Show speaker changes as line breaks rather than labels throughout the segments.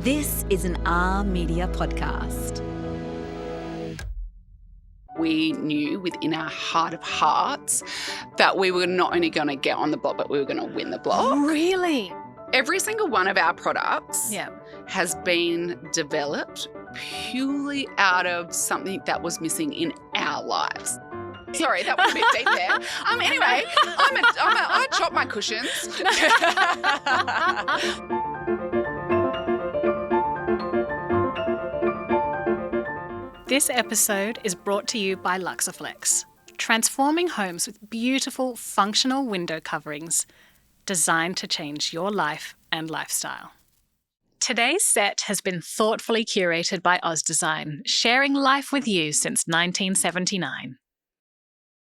This is an R Media podcast.
We knew within our heart of hearts that we were not only going to get on the block, but we were going to win the block.
Really?
Every single one of our products
Yeah.
has been developed purely out of something that was missing in our lives. Sorry, that was a bit deep there. Anyway, I chop my cushions.
This episode is brought to you by Luxaflex, transforming homes with beautiful, functional window coverings designed to change your life and lifestyle. Today's set has been thoughtfully curated by Oz Design, sharing life with you since 1979.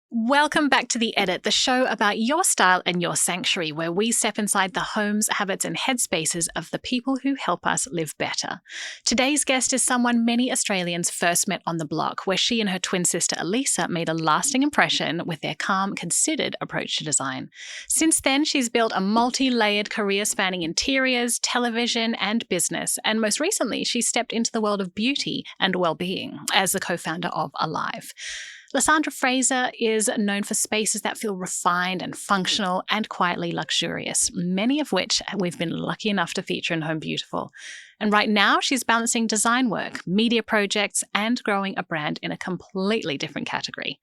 Welcome back to The Edit, the show about your style and your sanctuary, where we step inside the homes, habits and headspaces of the people who help us live better. Today's guest is someone many Australians first met on the block, where she and her twin sister Alisa made a lasting impression with their calm, considered approach to design. Since then, she's built a multi-layered career spanning interiors, television and business, and most recently, she stepped into the world of beauty and well-being as the co-founder of al.ive. Lysandra Fraser is known for spaces that feel refined and functional and quietly luxurious, many of which we've been lucky enough to feature in Home Beautiful. And right now, she's balancing design work, media projects, and growing a brand in a completely different category.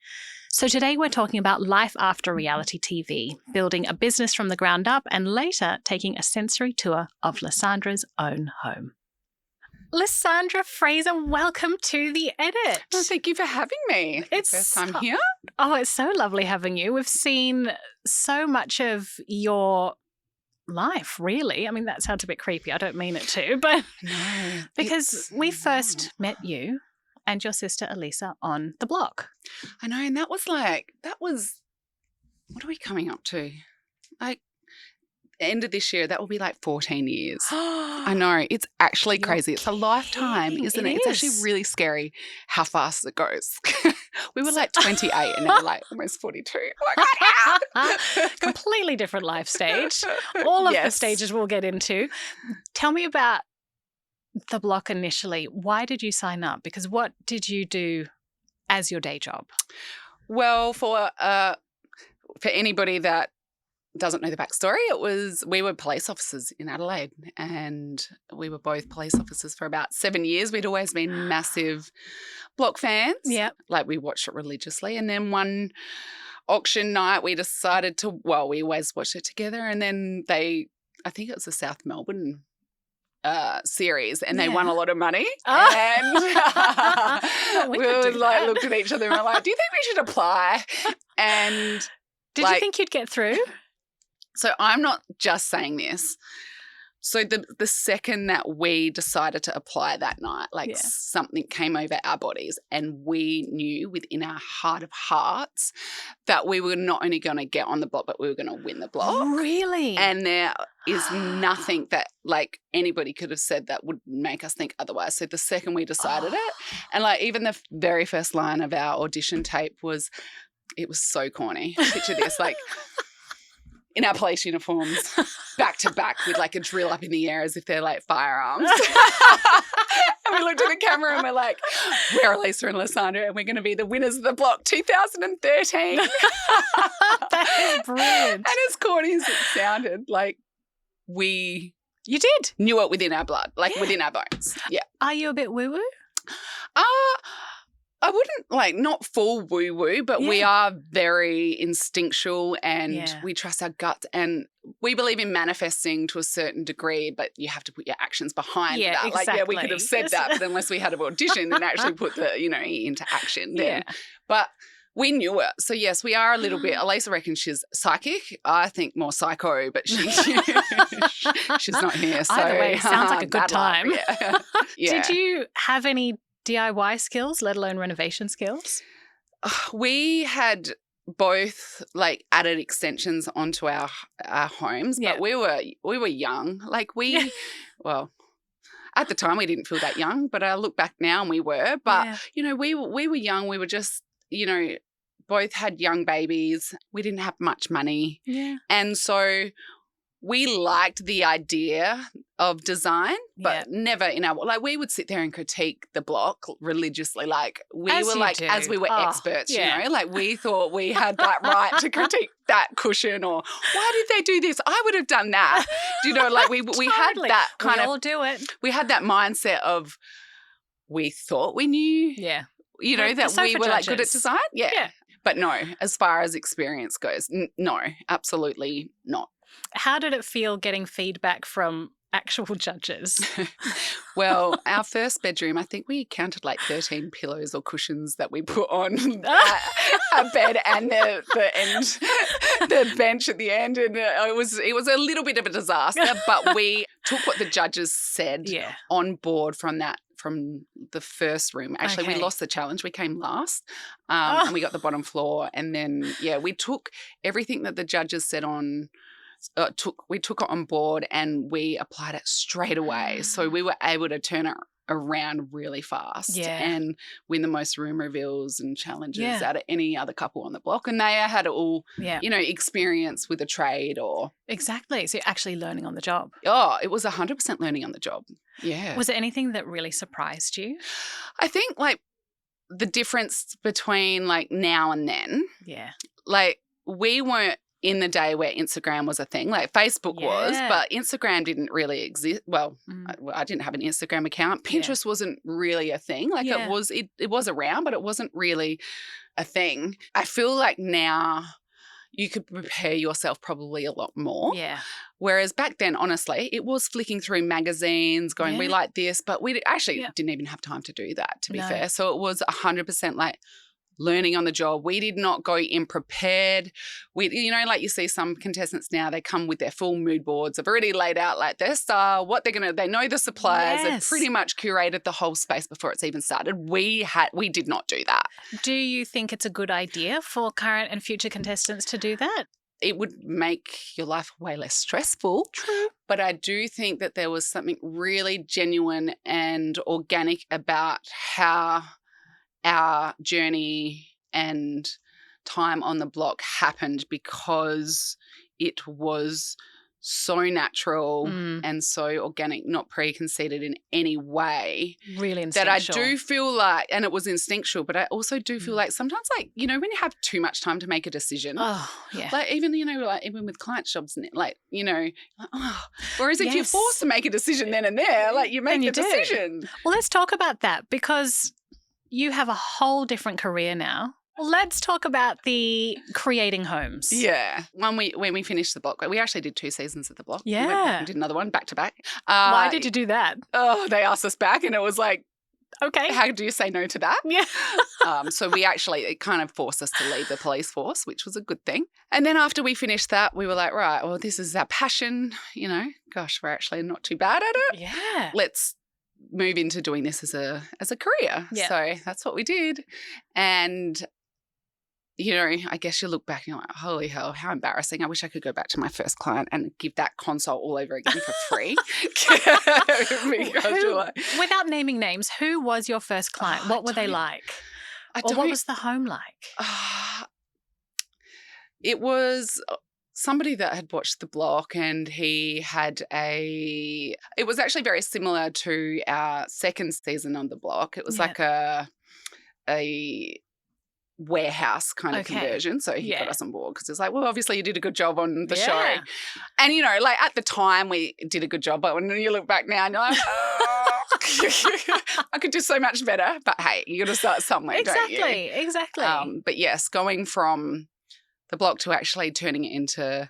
So today we're talking about life after reality TV, building a business from the ground up, and later taking a sensory tour of Lysandra's own home. Lysandra Fraser, welcome to The Edit.
Well, thank you for having me.
It's
first time here.
Oh, it's so lovely having you. We've seen so much of your life, really. I mean, that sounds a bit creepy. I don't mean it to, but
No,
because we first met you and your sister Alisa on the block.
I know, and that was, what are we coming up to? End of this year, that will be 14 years. I know, it's actually crazy. It's a lifetime, isn't it? It's actually really scary how fast it goes. We were 28 and now we're almost 42. Oh my God.
Completely different life stage. All of the
Yes.
stages we'll get into. Tell me about the block initially. Why did you sign up? Because what did you do as your day job?
Well, for anybody that doesn't know the backstory, we were police officers in Adelaide, and we were both police officers for about 7 years. We'd always been massive block fans.
Yeah.
We watched it religiously. And then one auction night we decided we always watched it together, and then I think it was the South Melbourne series, and they won a lot of money.
Oh.
And
We
we
could
were
do that.
looked at each other and were like, do you think we should apply? And
Did you think you'd get through?
so I'm not just saying this. So the second that we decided to apply that night, something came over our bodies, and we knew within our heart of hearts that we were not only going to get on the block, but we were going to win the block.
Really?
And there is nothing that anybody could have said that would make us think otherwise. So the second we decided it, and even the very first line of our audition tape was so corny. Picture this, in our police uniforms, back to back with a drill up in the air as if they're firearms. And we looked at the camera and we're like, we're Alisa and Lysandra and we're going to be the winners of the block 2013.
That is brilliant.
And as corny as it sounded, we
You did?
knew it within our blood, within our bones. Yeah.
Are you a bit woo-woo?
I wouldn't not full woo-woo, but we are very instinctual, and we trust our gut, and we believe in manifesting to a certain degree, but you have to put your actions behind that.
Exactly.
We could have said that, but unless we had an audition, then actually put the, into action then. But we knew it. So yes, we are a little bit, Alisa reckons she's psychic. I think more psycho, but she's not here. So
Either way, sounds like a good
bad luck,
time.
Yeah.
Did you have any DIY skills, let alone renovation skills?
We had both added extensions onto our homes, but we were young. Well, at the time we didn't feel that young, but I look back now and we were. But we were young. We were just both had young babies. We didn't have much money, and so we liked the idea of design, but never in our, like, we would sit there and critique the block religiously. Like, we
As
were
you
like,
do.
as we were experts,
yeah.
you know, like, we thought we had that right to critique that cushion, or why did they do this? I would have done that. Do you know, like, we had
Totally.
that kind
we
of,
all do it.
we had that mindset of, we thought we knew,
Yeah.
you know,
The
that we
sofa
were like good at
judges.
design. Yeah.
Yeah.
But no, as far as experience goes, no, absolutely not.
How did it feel getting feedback from actual judges?
Well, our first bedroom, I think we counted like 13 pillows or cushions that we put on our bed and the bench at the end, and it was a little bit of a disaster. But we took what the judges said on board from the first room. Actually, we lost the challenge. We came last, and we got the bottom floor. And then we took everything that the judges said on. We took it on board and we applied it straight away. So we were able to turn it around really fast and win the most room reveals and challenges out of any other couple on the block. And they had all, you know, experience with a trade or.
Exactly. So you're actually learning on the job.
Oh, it was 100% learning on the job. Yeah.
Was there anything that really surprised you?
I think like the difference between like now and then.
Yeah.
Like we weren't in the day where Instagram was a thing, like Facebook was, but Instagram didn't really exist. Well, I didn't have an Instagram account. Pinterest wasn't really a thing. Like it was around, but it wasn't really a thing. I feel like now you could prepare yourself probably a lot more.
Yeah.
Whereas back then, honestly, it was flicking through magazines, going, we like this, but we actually didn't even have time to do that, to be fair. So it was 100% like learning on the job. We did not go in prepared. We, you know, like you see some contestants now, they come with their full mood boards. They've already laid out like their style, what they're going to, they know the suppliers. They've pretty much curated the whole space before it's even started. We did not do that.
Do you think it's a good idea for current and future contestants to do that?
It would make your life way less stressful. True. But I do think that there was something really genuine and organic about how our journey and time on the block happened, because it was so natural and so organic, not preconceived in any way.
Really instinctual.
That I do feel like, and it was instinctual, but I also do feel like sometimes, like, you know, when you have too much time to make a decision, like even, you know, like even with client jobs, like, you know, whereas if you're forced to make a decision then and there, like you make the decision.
Well, let's talk about that, because you have a whole different career now. Well, let's talk about the creating homes.
Yeah. When we finished the block, we actually did 2 seasons of the block.
Yeah.
We went back and did another one back to back.
Why did you do that?
Oh, they asked us back and it was like,
okay,
how do you say no to that?
Yeah.
So it kind of forced us to leave the police force, which was a good thing. And then after we finished that, we were like, right, well, this is our passion, you know, gosh, we're actually not too bad at it.
Yeah.
Let's move into doing this as a career.
Yeah.
So that's what we did. And, you know, I guess you look back and you're like, holy hell, how embarrassing. I wish I could go back to my first client and give that consult all over again for free.
Without naming names, who was your first client? What were they like? Or what was the home like?
It was somebody that had watched the block, and he had it was actually very similar to our second season on the block. It was like a warehouse kind of conversion. So he got us on board because it's like, well, obviously you did a good job on the show. And, you know, like at the time we did a good job, but when you look back now and you're like, I could do so much better. But hey, you got to start somewhere, don't you?
Exactly.
But yes, going from the block to actually turning it into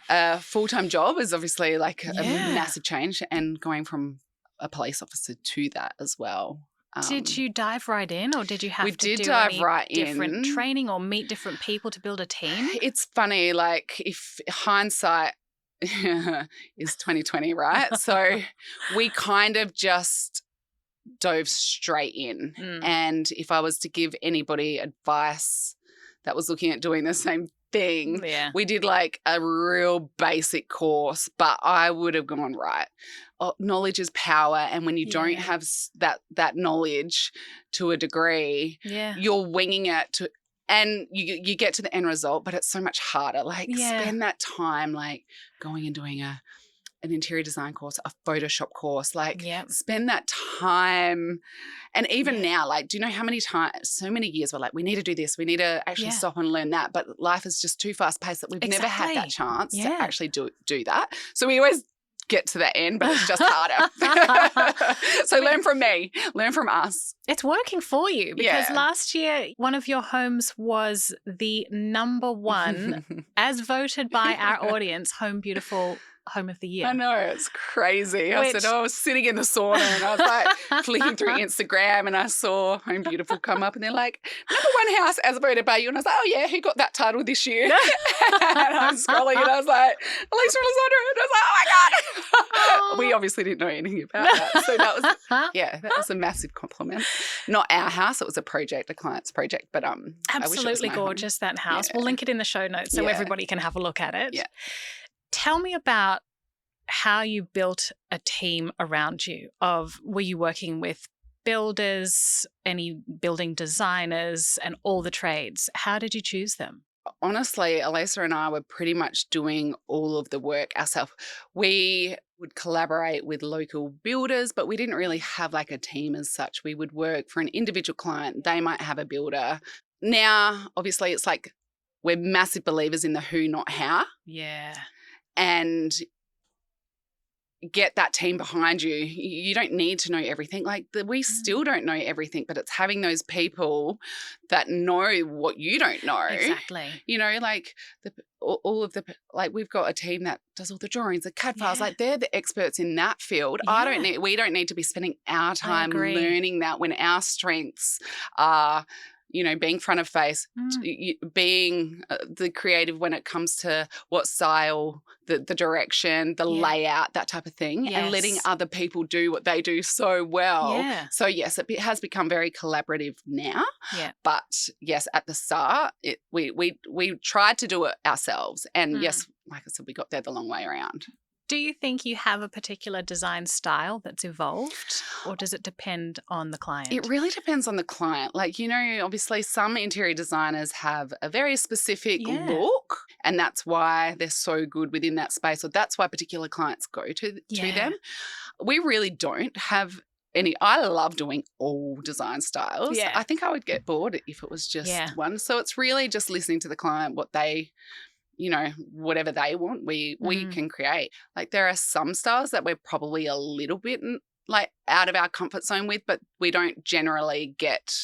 a full-time job is obviously like a massive change, and going from a police officer to that as well.
Did you dive right in, or did you have to do different training or meet different people to build a team?
It's funny, like if hindsight is 2020, right? So we kind of just dove straight in. And if I was to give anybody advice that was looking at doing the same thing, we did like a real basic course, but I would have gone, right, knowledge is power, and when you don't have that knowledge to a degree, you're winging it And you get to the end result, but it's so much harder. Like spend that time like going and doing an interior design course, a Photoshop course, like spend that time. And even now, like, do you know how many times, so many years we're like, we need to do this, we need to actually stop and learn that. But life is just too fast paced that we've never had that chance to actually do that. So we always get to the end, but it's just harder. So learn from me, learn from us.
It's working for you because last year one of your homes was the number one, as voted by our audience, Home of the Year.
I know, it's crazy. I said, I was sitting in the sauna and I was like flicking through Instagram and I saw Home Beautiful come up and they're like, number one house as voted by you. And I was like, oh yeah, who got that title this year? And I'm scrolling and I was like, Alisa and Lysandra. And I was like, oh my God. We obviously didn't know anything about that. So that was a massive compliment. Not our house, it was a client's project. But
absolutely gorgeous, that house. We'll link it in the show notes so everybody can have a look at it.
Yeah.
Tell me about how you built a team around you. Were you working with builders, any building designers, and all the trades? How did you choose them?
Honestly, Alisa and I were pretty much doing all of the work ourselves. We would collaborate with local builders, but we didn't really have like a team as such. We would work for an individual client. They might have a builder. Now, obviously, it's like we're massive believers in the who, not how.
Yeah.
And get that team behind you. You don't need to know everything. Like we still don't know everything, but it's having those people that know what you don't know.
Exactly.
You know, like all of the, like we've got a team that does all the drawings, the CAD files, like they're the experts in that field.
Yeah.
We don't need to be spending our time learning that when our strengths are, you know, being front of face, being the creative when it comes to what style, the direction, the layout, that type of thing, and letting other people do what they do so well.
Yeah.
So, yes, it has become very collaborative now.
Yeah.
But, yes, at the start, we tried to do it ourselves. And, yes, like I said, we got there the long way around.
Do you think you have a particular design style that's evolved, or does it depend on the client?
It really depends on the client. Like, you know, obviously some interior designers have a very specific look, and that's why they're so good within that space, or that's why particular clients go to them. We really don't have any. I love doing all design styles.
Yeah.
I think I would get bored if it was just one. So it's really just listening to the client, what they, you know, whatever they want, we can create. Like there are some styles that we're probably a little bit like out of our comfort zone with, but we don't generally get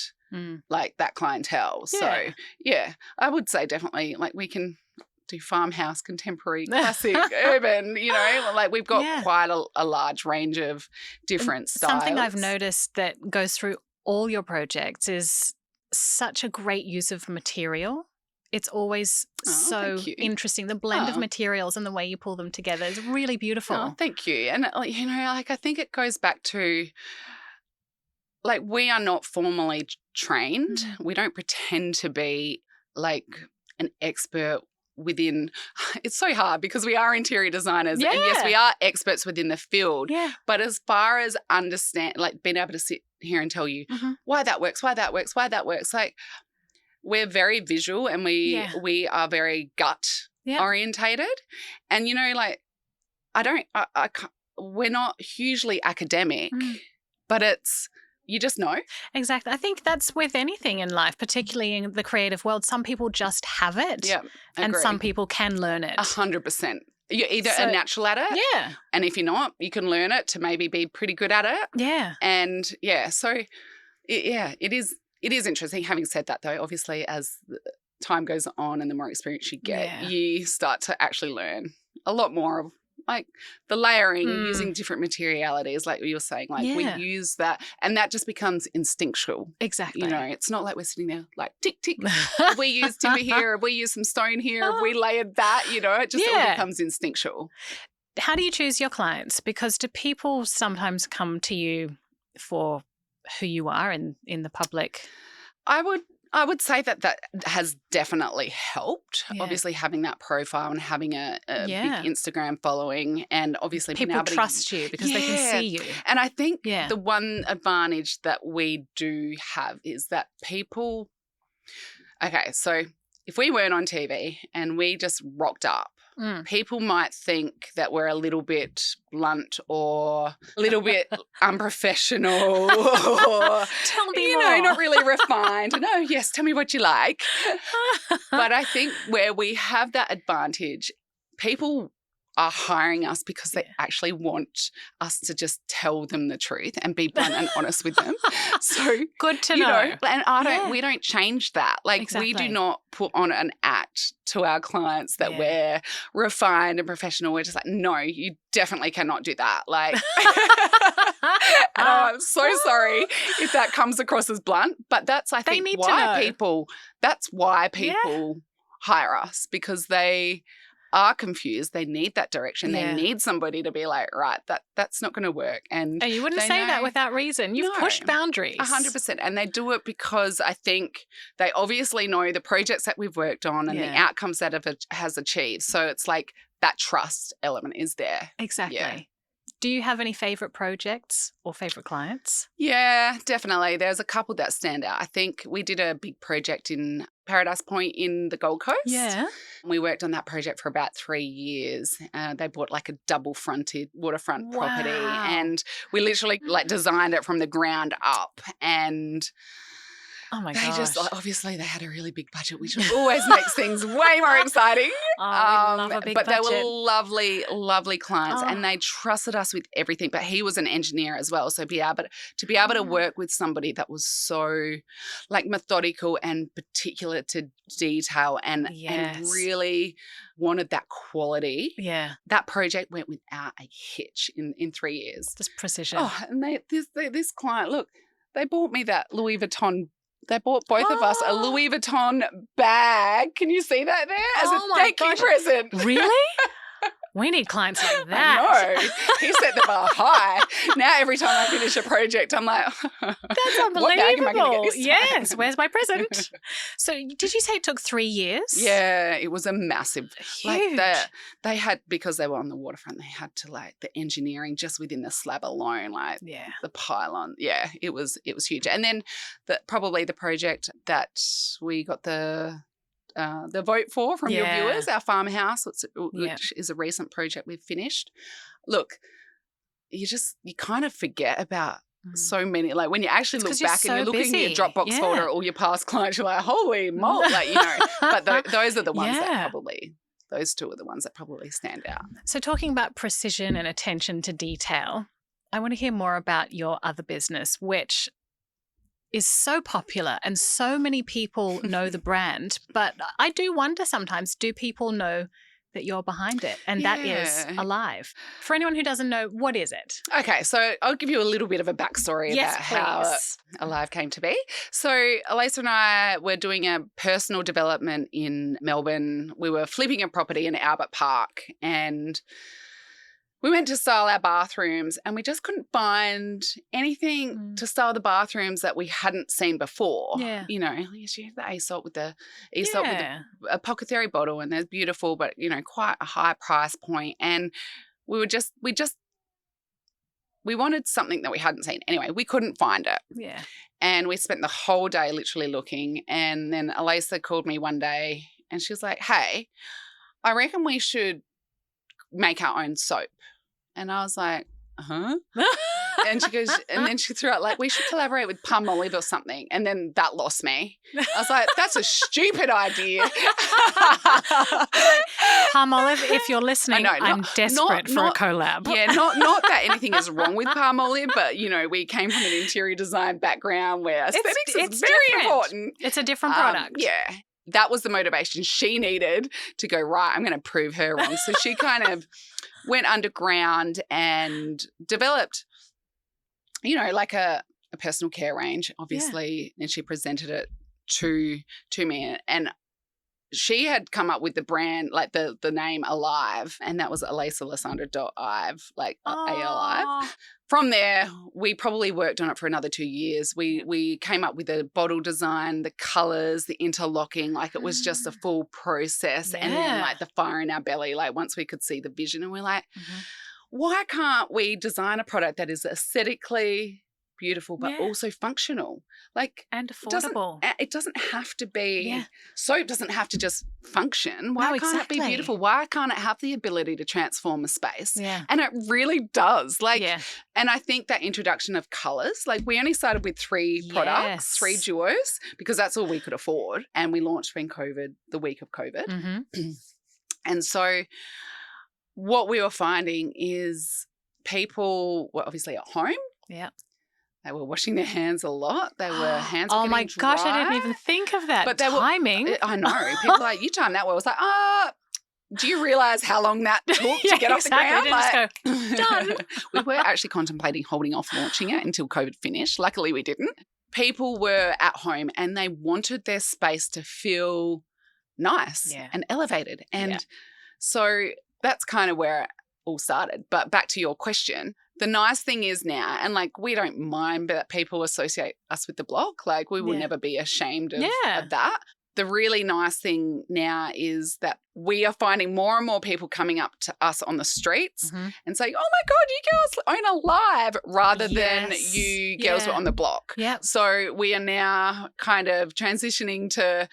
like that clientele.
Yeah.
So yeah, I would say definitely like we can do farmhouse, contemporary, classic, urban, you know, like we've got quite a large range of different styles.
Something I've noticed that goes through all your projects is such a great use of material. It's always so interesting. The blend of materials and the way you pull them together is really beautiful.
Oh, thank you. And, you know, like I think it goes back to, like, we are not formally trained. We don't pretend to be, like, an expert within – it's so hard because we are interior designers.
Yeah.
And, yes, we are experts within the field.
Yeah.
But as far as being able to sit here and tell you why that works, like – we're very visual and we are very gut orientated. And, you know, like we're not hugely academic, but you just know.
Exactly. I think that's with anything in life, particularly in the creative world. Some people just have it and some people can learn it.
100%. You're either a natural at it. Yeah. And if you're not, you can learn it to maybe be pretty good at it.
Yeah.
And, so, it is. It is interesting. Having said that, though, obviously as time goes on and the more experience you get, you start to actually learn a lot more of like the layering, using different materialities, like you were saying, like we use that and that just becomes instinctual.
Exactly.
You know, it's not like we're sitting there like tick, tick. Have we used timber here? Have we used some stone here? Have we layered that? You know, it just all becomes instinctual.
How do you choose your clients? Because do people sometimes come to you for who you are in the public?
I would say that has definitely helped. Yeah. Obviously, having that profile and having a big Instagram following, and obviously
people trust you because they can see you.
And I think the one advantage that we do have is that people Okay, so if we weren't on TV and we just rocked up, people might think that we're a little bit blunt or a little bit unprofessional or,
Tell me more.
not really refined. No, yes, tell me what you like. But I think where we have that advantage, people are hiring us because they actually want us to just tell them the truth and be blunt and honest with them. So
good to know.
And we don't change that. Like we do not put on an act to our clients that we're refined and professional. We're just like, no, you definitely cannot do that. Like, and I'm so sorry if that comes across as blunt, but that's I think why people hire us, because they are confused. They need that direction. They need somebody to be like, right, that's not going to work. And
you wouldn't say that without reason. You've pushed boundaries.
100%. And they do it because I think they obviously know the projects that we've worked on and the outcomes that it has achieved. So it's like that trust element is there.
Exactly.
Yeah.
Do you have any favourite projects or favourite clients?
Yeah, definitely. There's a couple that stand out. I think we did a big project in Paradise Point in the Gold Coast.
Yeah.
We worked on that project for about 3 years. They bought like a double-fronted waterfront property, and we literally like designed it from the ground up. And
oh my gosh.
They just, obviously they had a really big budget, which always makes things way more exciting.
We love a big
but
budget.
They were lovely, lovely clients and they trusted us with everything. But he was an engineer as well. So to be able to work with somebody that was so like methodical and particular to detail and really wanted that quality.
Yeah.
That project went without a hitch in 3 years.
Just precision.
Oh, and this client, look, they bought me that Louis Vuitton. They bought both of us a Louis Vuitton bag. Can you see that there? As a thank you present.
Really? We need clients like that.
I know. He set the bar high. Now every time I finish a project, I'm like,
that's unbelievable.
What bag am I going to get this time?
Yes, where's my present? So did you say it took 3 years?
Yeah, it was a massive.
Huge.
Like they had, because they were on the waterfront, they had to like the engineering just within the slab alone, like the pylon. Yeah, it was huge. And then probably the project that we got the vote for from your viewers, our farmhouse, which is a recent project we've finished. Look, you kind of forget about so many. Like when you actually look back and you're looking at your Dropbox folder at all your past clients, you're like, holy moly, like, But those are the ones that probably, those two are the ones that probably stand out.
So talking about precision and attention to detail, I want to hear more about your other business, which is so popular and so many people know the brand. But I do wonder sometimes, do people know that you're behind it? And that is al.ive. For anyone who doesn't know, what is it?
Okay, so I'll give you a little bit of a backstory about how al.ive came to be. So Alisa and I were doing a personal development in Melbourne. We were flipping a property in Albert Park and we went to style our bathrooms and we just couldn't find anything to style the bathrooms that we hadn't seen before. Yeah. You have the Aesop with the with a apothecary bottle and they're beautiful, but, quite a high price point. And we wanted something that we hadn't seen. Anyway, we couldn't find it.
Yeah.
And we spent the whole day literally looking. And then Alisa called me one day and she was like, hey, I reckon we should make our own soap. And I was like, and she goes, and then she threw out like, we should collaborate with Palmolive or something. And then that lost me. I was like, that's a stupid idea.
Palmolive, if you're listening, I'm desperate for a collab.
Yeah, not that anything is wrong with Palmolive, but, we came from an interior design background where aesthetics is very important.
It's a different product.
Yeah. That was the motivation she needed to go, right, I'm going to prove her wrong. So she kind of went underground and developed, like a personal care range, obviously, and she presented it to me. And she had come up with the brand, like the name al.ive, and that was Lysandra.ive, like al.ive. From there, we probably worked on it for another 2 years. We came up with a bottle design, the colours, the interlocking, like it was just a full process. And then like the fire in our belly, like once we could see the vision and we're like, why can't we design a product that is aesthetically beautiful, but
Yeah.
also functional. Like,
And
doesn't
affordable.
it doesn't have to be
Yeah.
soap doesn't have to just function. Why
No,
can't it be
exactly.
beautiful? Why can't it have the ability to transform a space?
Yeah.
And it really does. Like,
Yeah.
and I think that introduction of colours, like we only started with 3 products, 3
Yes.
duos, because that's all we could afford. And we launched when COVID, the week of COVID.
Mm-hmm.
And so what we were finding is people were obviously at home.
Yeah.
They were washing their hands a lot. They were hands were
Oh my
getting
gosh, I didn't
dry.
even think of that.
But they were-
timing.
I know. People are like, you timed that well. I was like, do you realise how long that took
Yeah,
to get off the ground?
exactly. They didn't just go, done.
We were actually contemplating holding off launching it until COVID finished. Luckily, we didn't. People were at home and they wanted their space to feel nice
Yeah.
and elevated. And
Yeah.
so that's kind of where it all started. But back to your question, the nice thing is now, and like we don't mind that people associate us with the block. Like we will
Yeah.
never be ashamed of
Yeah.
that. The really nice thing now is that we are finding more and more people coming up to us on the streets
Mhm.
and saying, oh my God, you girls own al.ive, rather than
Yes.
you girls were
Yeah.
on the block.
Yep.
So we are now kind of transitioning to,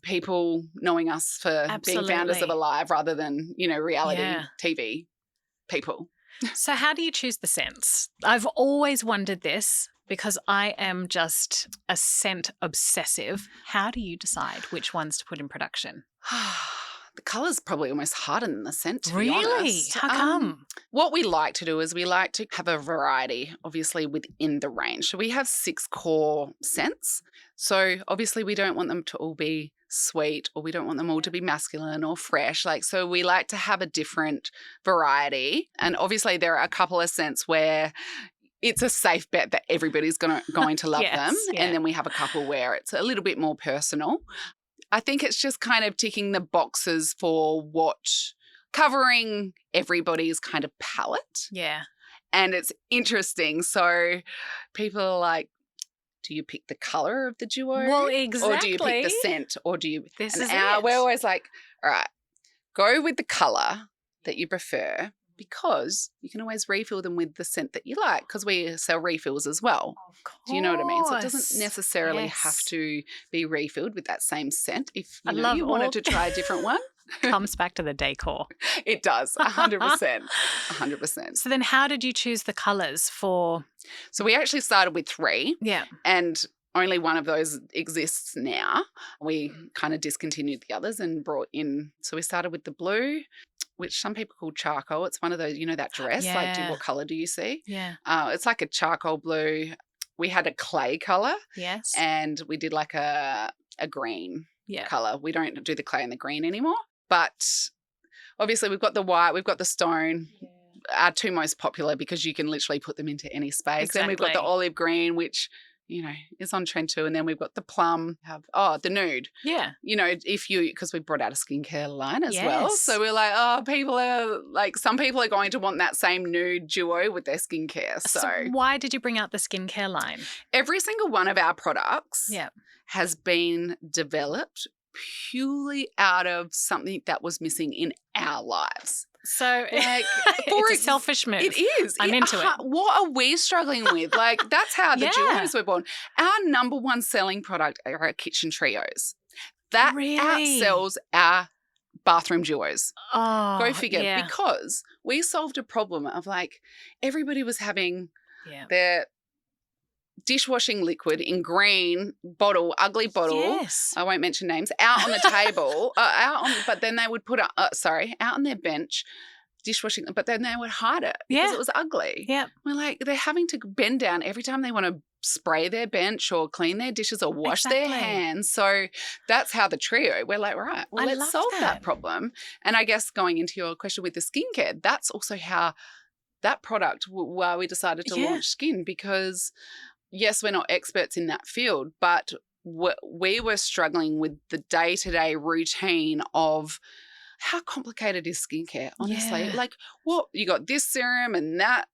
people knowing us for being founders of
Absolutely.
al.ive rather than, reality
Yeah.
TV people.
So how do you choose the scents? I've always wondered this because I am just a scent obsessive. How do you decide which ones to put in production?
The colour's probably almost harder than the scent, to be
Really?
honest.
How come?
What we like to do is we like to have a variety, obviously, within the range. So we have 6 core scents. So obviously we don't want them to all be sweet, or we don't want them all to be masculine or fresh. So we like to have a different variety. And obviously there are a couple of scents where it's a safe bet that everybody's going to love
Yes,
them.
yeah.
And then we have a couple where it's a little bit more personal. I think it's just kind of ticking the boxes for covering everybody's kind of palette.
Yeah.
And it's interesting. So people are like, do you pick the colour of the duo?
Well,
Or do you
exactly.
pick the scent? Or do you...
This
and
is
we're
it.
always like, all right, go with the colour that you prefer, because you can always refill them with the scent that you like, because we sell refills as well.
Of course.
Do you know what I mean? So it doesn't necessarily have
Yes.
to be refilled with that same scent. If
I love
you wanted
all-
to try a different one,
Comes back to the decor.
it does, 100%. 100%.
So then how did you choose the colours for...
So we actually started with 3,
Yeah.
and only one of those exists now. We kind of discontinued the others and brought in, so we started with the blue, which some people call charcoal. It's one of those, that dress, like,
Yeah.
what colour do you see?
Yeah.
It's like a charcoal blue. We had a clay colour,
Yes.
and we did like a green
Yeah.
colour. We don't do the clay and the green anymore. But obviously we've got the white, we've got the stone, our 2 most popular, because you can literally put them into any space. Then we've got the
Exactly.
olive green, which, is on trend too. And then we've got the plum, the nude.
Yeah.
Because we brought out a skincare line as well.
Yes.
So we're like, some people are going to want that same nude duo with their skincare. So
why did you bring out the skincare line?
every single one of our products
Yeah.
has been developed purely out of something that was missing in our lives.
So
Like,
it's a selfish move.
It is.
I'm into it.
What are we struggling with? Like, that's how the
Yeah.
duos were born. Our number one selling product are our kitchen trios. That
Really?
outsells our bathroom duos.
Oh,
Go figure.
Yeah.
Because we solved a problem of, like, everybody was having
Yeah.
their dishwashing liquid in green bottle, ugly bottle.
Yes.
I won't mention names, out on the table, but then they would put out on their bench, dishwashing, but then they would hide it because
Yeah.
it was ugly.
Yeah.
We're like, they're having to bend down every time they want to spray their bench or clean their dishes or wash their
Exactly.
hands. So that's how the trio, we're like, right, well,
I
let's
love
solve
that.
that problem. And I guess going into your question with the skincare, that's also how that product, why we decided to
Yeah.
launch skin, because yes, we're not experts in that field, but we were struggling with the day-to-day routine of how complicated is skincare, honestly.
Yeah.
Like, what, you got this serum and that,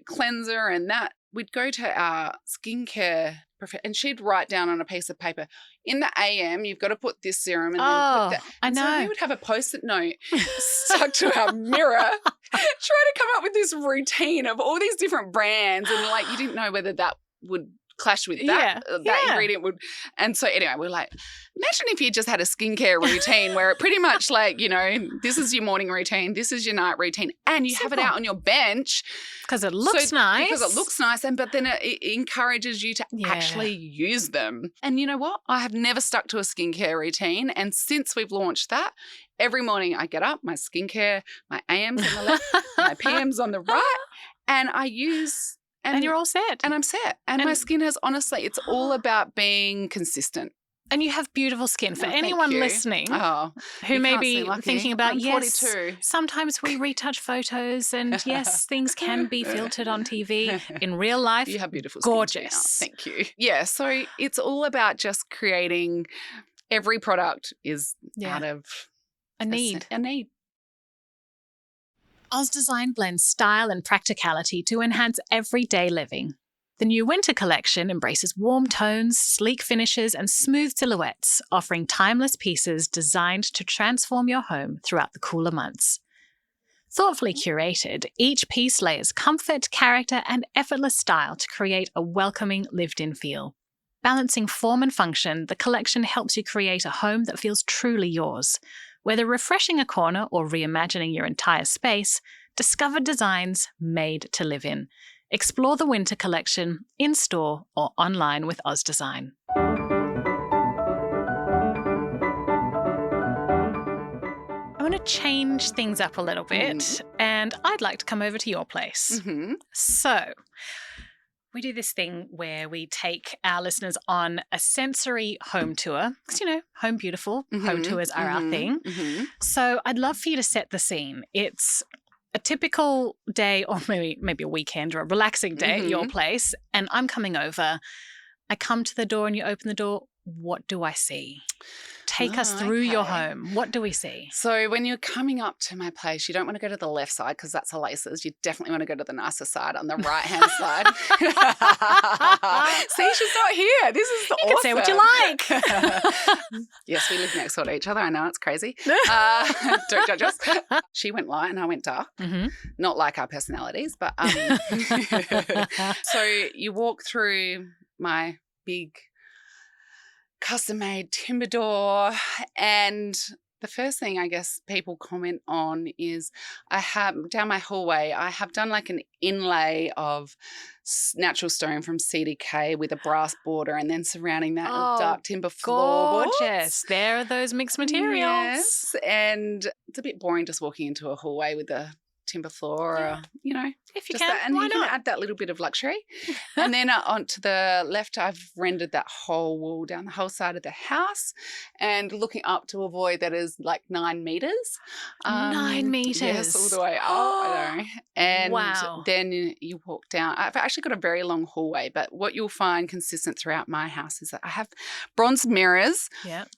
cleanser and that. We'd go to our skincare and she'd write down on a piece of paper, in the AM, you've got to put this serum and then put that.
I
And
know.
So we would have a Post-it note stuck to our mirror to come up with this routine of all these different brands, and like you didn't know whether that would clash with that ingredient would. And so anyway, we're like, imagine if you just had a skincare routine where it pretty much like, you know, this is your morning routine, this is your night routine, and you have it out on your bench.
Because it looks nice.
Because it looks nice, but then it encourages you to actually use them. And you know what? I have never stuck to a skincare routine. And since we've launched that, every morning I get up, my skincare, my AM's on the left, my PM's on the right, and I use...
And you're all set.
And I'm set. And my skin has, honestly, it's all about being consistent.
And you have beautiful skin. For anyone listening who may be thinking about,
I'm 42.
Sometimes we retouch photos and yes, things can be filtered on TV. In real life,
you have beautiful skin.
Gorgeous.
Thank you. Yeah, so it's all about just creating, every product is out of
a need.
A need.
Oz Design blends style and practicality to enhance everyday living. The new winter collection embraces warm tones, sleek finishes, and smooth silhouettes, offering timeless pieces designed to transform your home throughout the cooler months. Thoughtfully curated, each piece layers comfort, character, and effortless style to create a welcoming, lived-in feel. Balancing form and function, the collection helps you create a home that feels truly yours. Whether refreshing a corner or reimagining your entire space, discover designs made to live in. Explore the winter collection in-store or online with Oz Design. I want to change things up a little bit, and I'd like to come over to your place.
Mm-hmm.
So... we do this thing where we take our listeners on a sensory home tour. Because, you know, home beautiful, home tours are our thing.
Mm-hmm.
So I'd love for you to set the scene. It's a typical day or maybe a weekend or a relaxing day at your place, and I'm coming over. I come to the door and you open the door. What do I see? Take us through your home. What do we see?
So when you're coming up to my place, you don't want to go to the left side because that's Alisa's. You definitely want to go to the nicer side on the right-hand side. See, she's not here. This is awesome.
You can say what you like.
Yes, we live next door to each other. I know, it's crazy. Don't judge us. She went light and I went dark.
Mm-hmm.
Not like our personalities, but so you walk through my big custom-made timber door, and the first thing I guess people comment on is I have down my hallway, I have done like an inlay of natural stone from CDK with a brass border, and then surrounding that with dark timber floorboards.
Gorgeous. There are those mixed materials.
Yes, and it's a bit boring just walking into a hallway with a timber floor, or, you know,
if you
just
can,
that, and
why
you
not?
can add that little bit of luxury. And then onto the left, I've rendered that whole wall down the whole side of the house, and looking up to a void that is like 9 meters.
9 meters,
yes, all the way up. I know. And
wow.
Then you walk down. I've actually got a very long hallway, but what you'll find consistent throughout my house is that I have bronze mirrors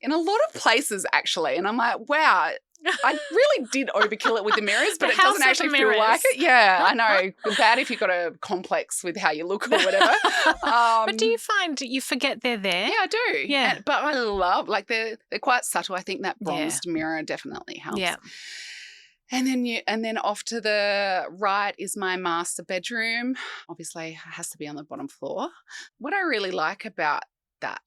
in a lot of places actually, and I'm like, wow. I really did overkill it with the mirrors, but it doesn't actually feel like it. Yeah, I know. Bad if you've got a complex with how you look or whatever.
But do you find you forget they're there?
Yeah, I do.
Yeah.
But I love, like, they're quite subtle. I think that bronzed mirror definitely helps.
Yeah.
And then off to the right is my master bedroom. Obviously, it has to be on the bottom floor. What I really like about that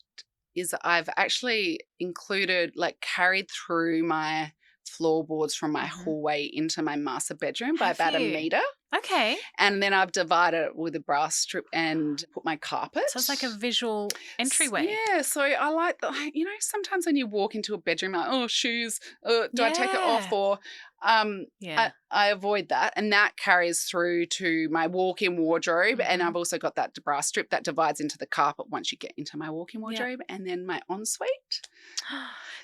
is I've actually included, like, carried through my floorboards from my hallway into my master bedroom by about 1 meter.
Okay.
And then I've divided it with a brass strip and put my carpet.
So it's like a visual entryway.
Yeah. So I like that. You know, sometimes when you walk into a bedroom, like, oh, shoes, do I take it off? Or I avoid that. And that carries through to my walk-in wardrobe. And I've also got that brass strip that divides into the carpet once you get into my walk-in wardrobe. And then my ensuite.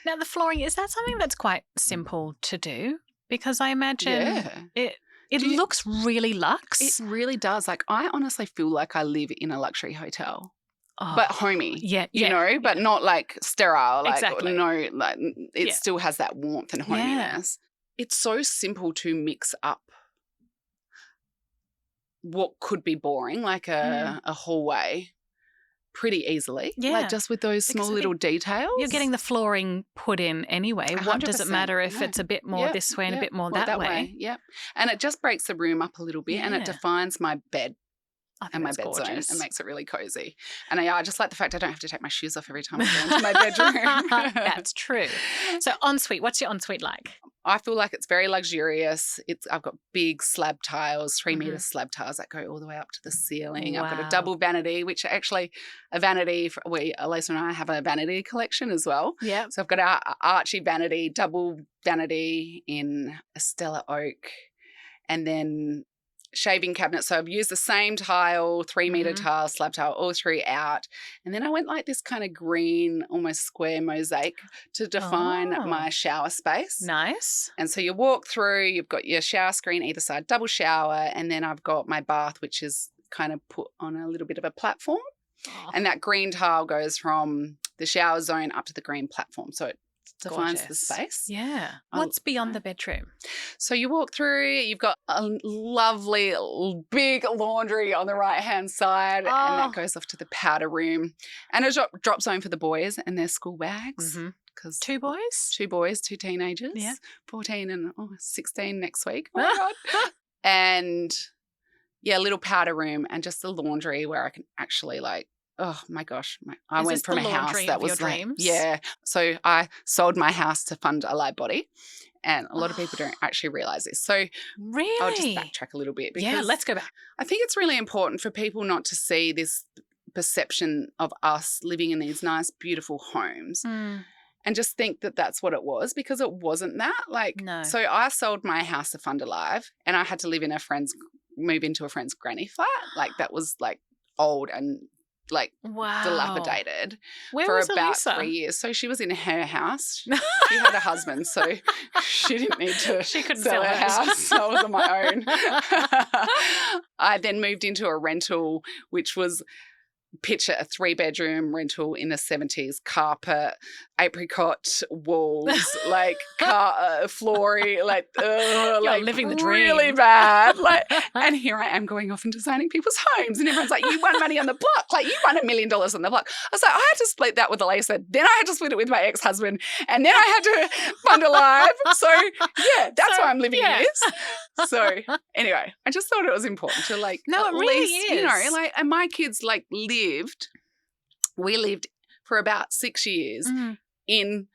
Now, the flooring, is that something that's quite simple to do? Because I imagine it looks really luxe.
It really does. Like, I honestly feel like I live in a luxury hotel. But homey, you know, but not like sterile. Like, no, like it still has that warmth and hominess. It's so simple to mix up what could be boring, like a hallway, pretty easily.
Yeah.
Like just with those small
Because I
little
think
details.
You're getting the flooring put in anyway. What does it
100%,
matter if
no.
it's a bit more this way and a bit more that way?
Yep. And it just breaks the room up a little bit and it defines my bed
I think
and my
that's
bed zone
gorgeous.
and makes it really cozy. And I just like the fact I don't have to take my shoes off every time I go into my bedroom.
That's true. So ensuite, what's your ensuite like?
I feel like it's very luxurious. I've got big slab tiles, 3 metre slab tiles that go all the way up to the ceiling. I've got a double vanity, which actually Alisa and I have a vanity collection as well.
Yeah.
So I've got our Archie vanity, double vanity in a Stella oak, and then shaving cabinet. So I've used the same tile, 3 metre tile, slab tile, all throughout. And then I went like this kind of green, almost square mosaic to define my shower space.
Nice.
And so you walk through, you've got your shower screen either side, double shower, and then I've got my bath, which is kind of put on a little bit of a platform.
Oh.
And that green tile goes from the shower zone up to the green platform. So it defines the space.
Yeah. What's beyond the bedroom?
So you walk through, you've got a lovely big laundry on the right-hand side, and that goes off to the powder room. And a drop zone for the boys and their school bags. Because
2 boys?
2 boys, 2 teenagers.
Yeah.
14 and 16 next week. Oh, my God. And, a little powder room and just a laundry where I can actually oh my gosh. I went from a house that was
your dreams?
So I sold my house to fund al.ive Body. And a lot of people don't actually realise this. So
really?
I'll just backtrack a little bit. Because
let's go back.
I think it's really important for people not to see this perception of us living in these nice, beautiful homes and just think that that's what it was, because it wasn't that.
No.
So I sold my house to fund al.ive and I had to move into a friend's granny flat. That was old and dilapidated.
Where
for
was
about
Alisa?
3 years. So she was in her house. She had a husband, so she didn't need to
She couldn't
sell her
hers.
house. So I was on my own. I then moved into a rental, which was picture a 3-bedroom rental in the 70s, carpet, apricot walls, flooring,
You're living the dream.
Really bad. And here I am going off and designing people's homes, and everyone's like, "You won money on the block. You won $1 million on the block." I was like, I had to split that with Alisa. Then I had to split it with my ex-husband, and then I had to fund al.ive. So that's why I'm living in this. So anyway, I just thought it was important to
no, it
at
really
least,
is.
and my kids we lived for about 6 years in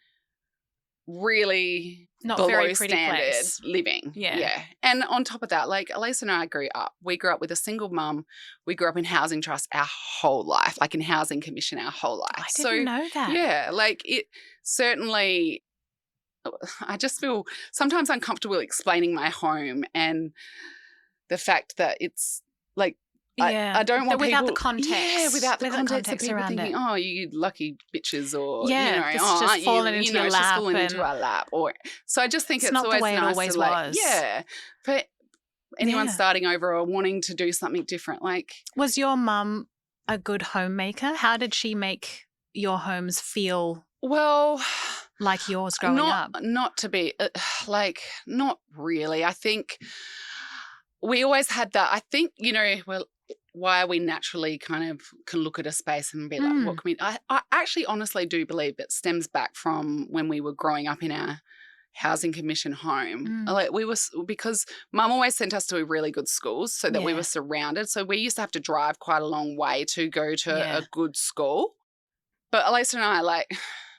really
not
below
very pretty
standard
place.
living.
Yeah.
And on top of that, Alisa and I we grew up with a single mum. We grew up in housing trust our whole life, in housing commission our whole life.
I didn't know that.
Yeah, it certainly, I just feel sometimes uncomfortable explaining my home and the fact that it's I don't want
without
people,
the context.
Yeah, without the context of people
around
thinking,
it.
"Oh, you lucky bitches," or
this is just falling into your
it's
lap.
just falling into our lap. Or so I just think it's
not
always
the way
nice
it always
to
was.
for anyone starting over or wanting to do something different.
Was your mum a good homemaker? How did she make your homes feel like yours growing up?
Not to be not really. I think we always had that. I think why we naturally kind of can look at a space and be like, what can we... I actually honestly do believe it stems back from when we were growing up in our housing commission home. Because Mum always sent us to really good schools so that we were surrounded. So we used to have to drive quite a long way to go to a good school. But Alisa and I,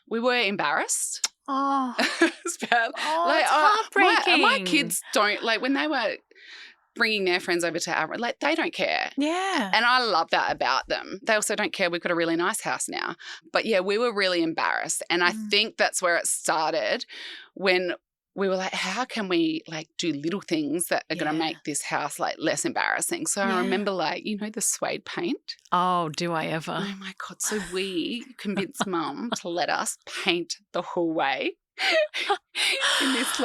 we were embarrassed.
Oh,
it's bad.
it's heartbreaking.
My kids don't, when they were bringing their friends over to our, they don't care.
Yeah.
And I love that about them. They also don't care. We've got a really nice house now. But we were really embarrassed. And I think that's where it started, when we were how can we do little things that are going to make this house less embarrassing? So I remember the suede paint.
Oh, do I ever?
Oh my God. So we convinced Mum to let us paint the hallway in this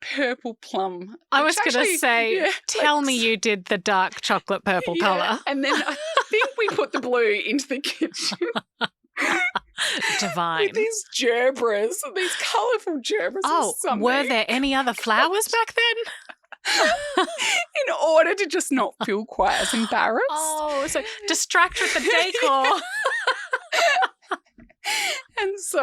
purple plum.
I was going to say, tell me you did the dark chocolate purple colour.
And then I think we put the blue into the kitchen.
Divine.
With these gerbras, these colourful gerbras.
Oh, were there any other flowers back then?
In order to just not feel quite as embarrassed.
Oh, so distract with the decor.
So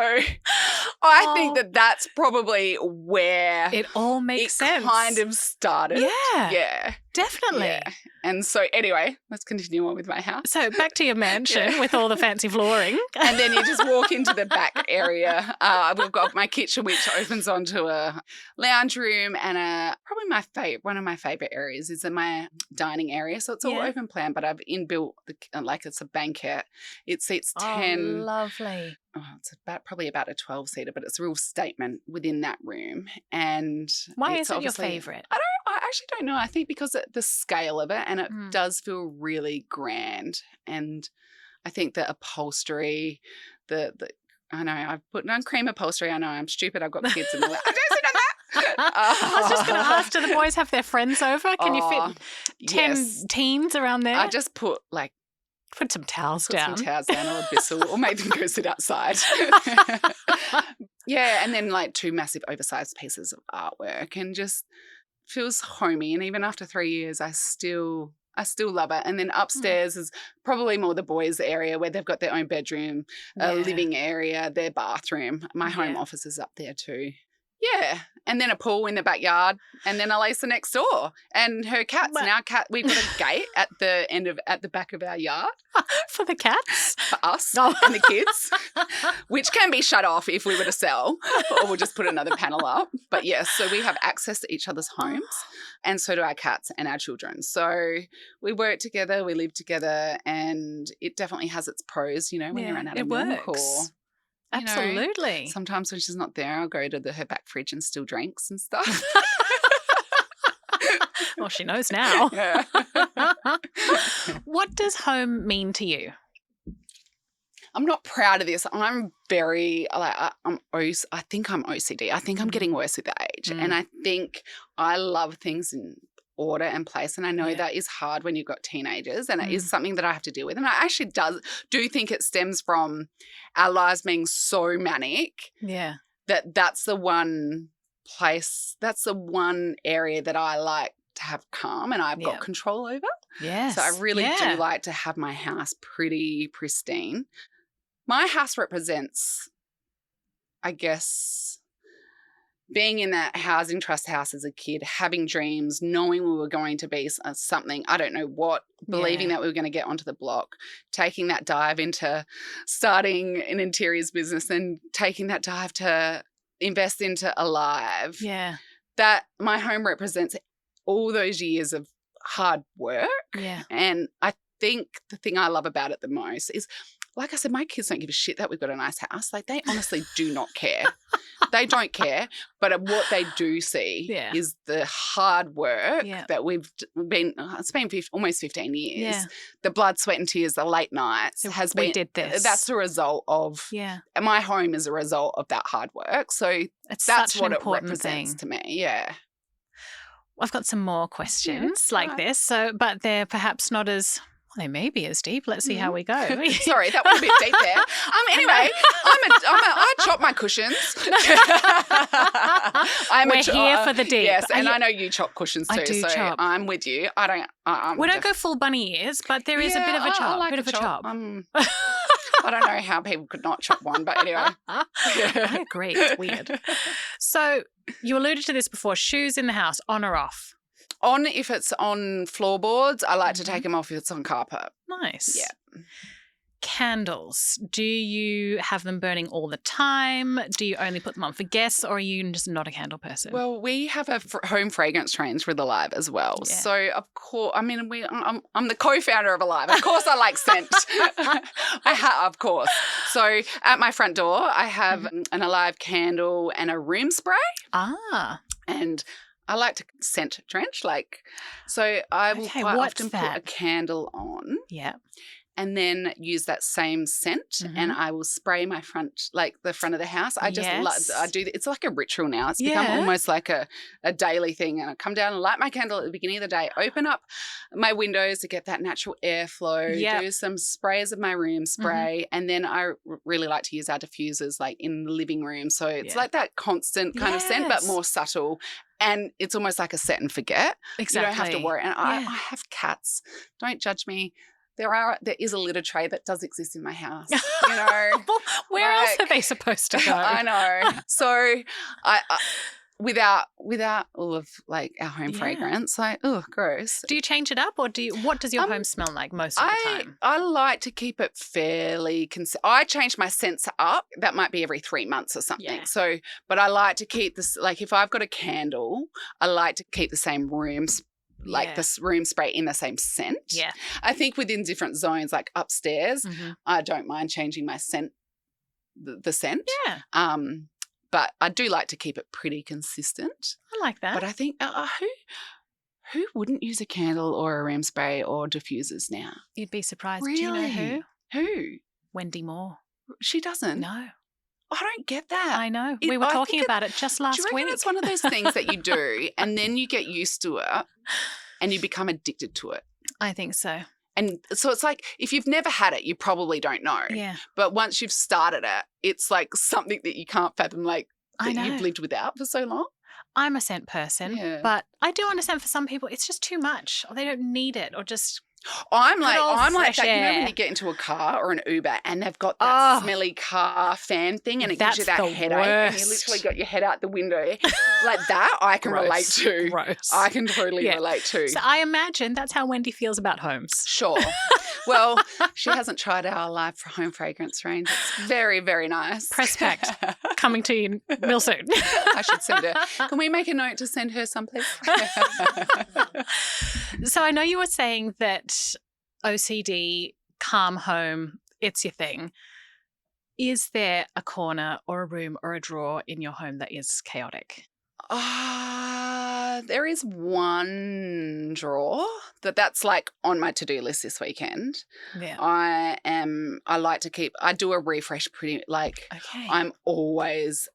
I think that that's probably where
it all makes sense.
Kind of started.
Yeah.
Yeah.
Definitely.
Yeah. And so anyway, let's continue on with my house.
So back to your mansion with all the fancy flooring.
And then you just walk into the back area. We've got my kitchen, which opens onto a lounge room, and probably one of my favourite areas is in my dining area. So it's all open plan, but I've inbuilt like it's a banquet. It seats 10.
Oh, lovely.
It's probably about a 12-seater, but it's a real statement within that room. And
why is it your favourite?
I actually don't know. I think because of the scale of it, and it does feel really grand. And I think the upholstery, I know I've put on cream upholstery. I know I'm stupid. I've got kids and all that. I don't see that.
I was just going to ask, do the boys have their friends over? Can you fit 10 teens around there?
I just put
Put some towels down.
Or a bissel, or make them go sit outside. Yeah, and then like 2 massive oversized pieces of artwork, and just feels homey. And even after 3 years, I still love it. And then upstairs is probably more the boys' area where they've got their own bedroom, a living area, their bathroom. My home office is up there too. Yeah. And then a pool in the backyard, and then Alisa next door and her cats. We've got a gate at the back of our yard.
For the cats?
For us and the kids, which can be shut off if we were to sell, or we'll just put another panel up. But yes, so we have access to each other's homes, and so do our cats and our children. So we work together, we live together, and it definitely has its pros, when you run out of milk or...
Absolutely.
Sometimes when she's not there, I'll go to her back fridge and steal drinks and stuff.
Well, she knows now.
Yeah.
What does home mean to you?
I'm not proud of this. I'm very, I think I'm OCD. I think I'm getting worse with age. And I think I love things in order and place, and I know that is hard when you've got teenagers, and it is something that I have to deal with. And I actually do think it stems from our lives being so manic that's the one place, that's the one area that I like to have calm and I've got control over.
Yes.
So I really do like to have my house pretty pristine. My house represents, I guess, being in that housing trust house as a kid, having dreams, knowing we were going to be something, I don't know what, believing that we were going to get onto the block, taking that dive into starting an interiors business, and taking that dive to invest into al.ive.
Yeah.
That my home represents all those years of hard work.
Yeah.
And I think the thing I love about it the most is, like I said, my kids don't give a shit that we've got a nice house. Like, they honestly do not care. They don't care. But what they do see is the hard work that we've been, it's been almost 15 years.
Yeah.
The blood, sweat and tears, the late nights
we did this.
That's the result of, my home is a result of that hard work. So that's what it represents to me. Yeah.
I've got some more questions like this. So, but they're perhaps not as... They may be as deep. Let's see how we go.
Sorry, that was a bit deep there. Anyway, I chop my cushions.
We're here for the deep.
Yes, and I know you chop cushions too.
I do
so
chop.
I'm with you.
We don't go full bunny ears, but there is a bit of a chop.
I like
bit of a chop.
I don't know how people could not chop one, but anyway.
I agree. It's weird. So you alluded to this before. Shoes in the house, on or off?
On if it's on floorboards. I like to take them off if it's on carpet.
Nice.
Yeah.
Candles. Do you have them burning all the time? Do you only put them on for guests, or are you just not a candle person?
Well, we have a home fragrance range with al.ive as well. Yeah. So, of course, I'm the co-founder of al.ive. Of course I like scent. Of course. So at my front door, I have an al.ive candle and a room spray. And I like to scent drench, so I will quite often put a candle on.
Yeah.
And then use that same scent, and I will spray my front, the front of the house. I just I do. It's like a ritual now. It's become almost like a daily thing. And I come down and light my candle at the beginning of the day, open up my windows to get that natural airflow, do some sprays of my room spray, and then I really like to use our diffusers in the living room. So it's like that constant kind of scent, but more subtle. And it's almost like a set and forget.
Exactly.
You don't have to worry. And I have cats. Don't judge me. there is a litter tray that does exist in my house, you know.
Well, where else are they supposed to go?
I know. So I without all of like our home fragrance, like, oh, gross.
Do you change it up, or what does your home smell like most of the time?
I like to keep it fairly I change my scents up. That might be every 3 months or something.
Yeah.
So, but I like to keep this, like if I've got a candle, I like to keep the same rooms, like this room spray in the same scent.
Yeah.
I think within different zones, like upstairs, I don't mind changing my scent, the scent.
Yeah.
But I do like to keep it pretty consistent.
I like that.
But I think who wouldn't use a candle or a room spray or diffusers now?
You'd be surprised.
Really?
Do you know who?
Who?
Wendy Moore.
She doesn't?
No.
I don't get that.
I know. We were talking about it just last week.
Do you reckon it's one of those things that you do and then you get used to it and you become addicted to it?
I think so.
And so it's like if you've never had it, you probably don't know.
Yeah.
But once you've started it, it's like something that you can't fathom, like that you've lived without for so long.
I'm a scent person, but I do understand for some people it's just too much, or they don't need it, or just
I'm like that.
air.
You know when you get into a car or an Uber and they've got that smelly car fan thing and it gives you that headache and you literally got your head out the window. Like that I can relate to.
Gross.
I can totally relate to.
So I imagine that's how Wendy feels about homes.
Sure. Well, she hasn't tried our Alive for home fragrance range. It's very, very nice.
Press packed. Coming to you real soon.
I should send her. Can we make a note to send her some, please?
So I know you were saying that OCD, calm home, it's your thing. Is there a corner or a room or a drawer in your home that is chaotic?
There is one drawer that's like on my to-do list this weekend.
Yeah.
I do a refresh I'm always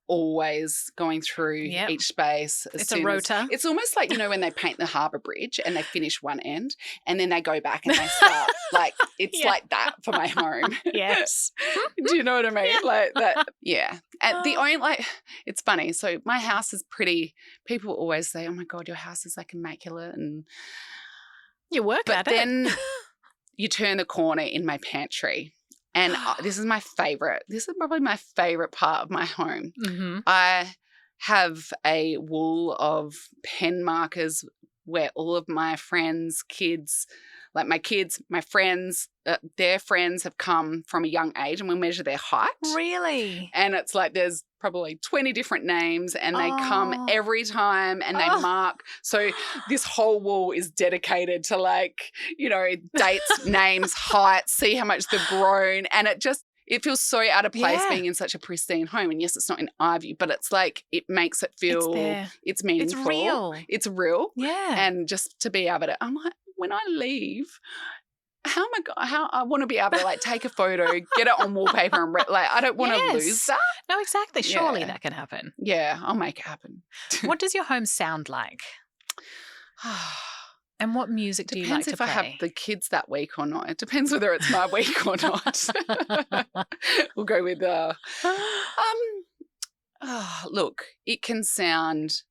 going through each space.
It's a rota.
It's almost like, you know, when they paint the harbour bridge and they finish one end and then they go back and they start like, it's like that for my home.
Yes.
Do you know what I mean?
Yeah.
Like that. Yeah. And the only, like, it's funny. So my house is pretty, people always say, oh my God, your house is like immaculate. And
you work at it.
But then you turn the corner in my pantry. And this is my favourite. This is probably my favourite part of my home.
Mm-hmm.
I have a wall of pen markers where all of my friends' kids, like my friends, their friends have come from a young age and we measure their height.
Really?
And it's like there's probably 20 different names and they come every time and they mark. So this whole wall is dedicated to like, you know, dates, names, heights, see how much they've grown. And it feels so out of place being in such a pristine home. And yes, it's not in Ivy, but it's like it makes it feel it's meaningful.
It's real.
It's real.
Yeah.
And just to be able to, I'm like, when I leave, how I want to be able to like take a photo, get it on wallpaper and like I don't want to lose that.
No, exactly. Surely that can happen.
Yeah, I'll make it happen.
What does your home sound like? And what music do you like to play?
Depends if I have the kids that week or not. It depends whether it's my week or not. We'll go with look, it can sound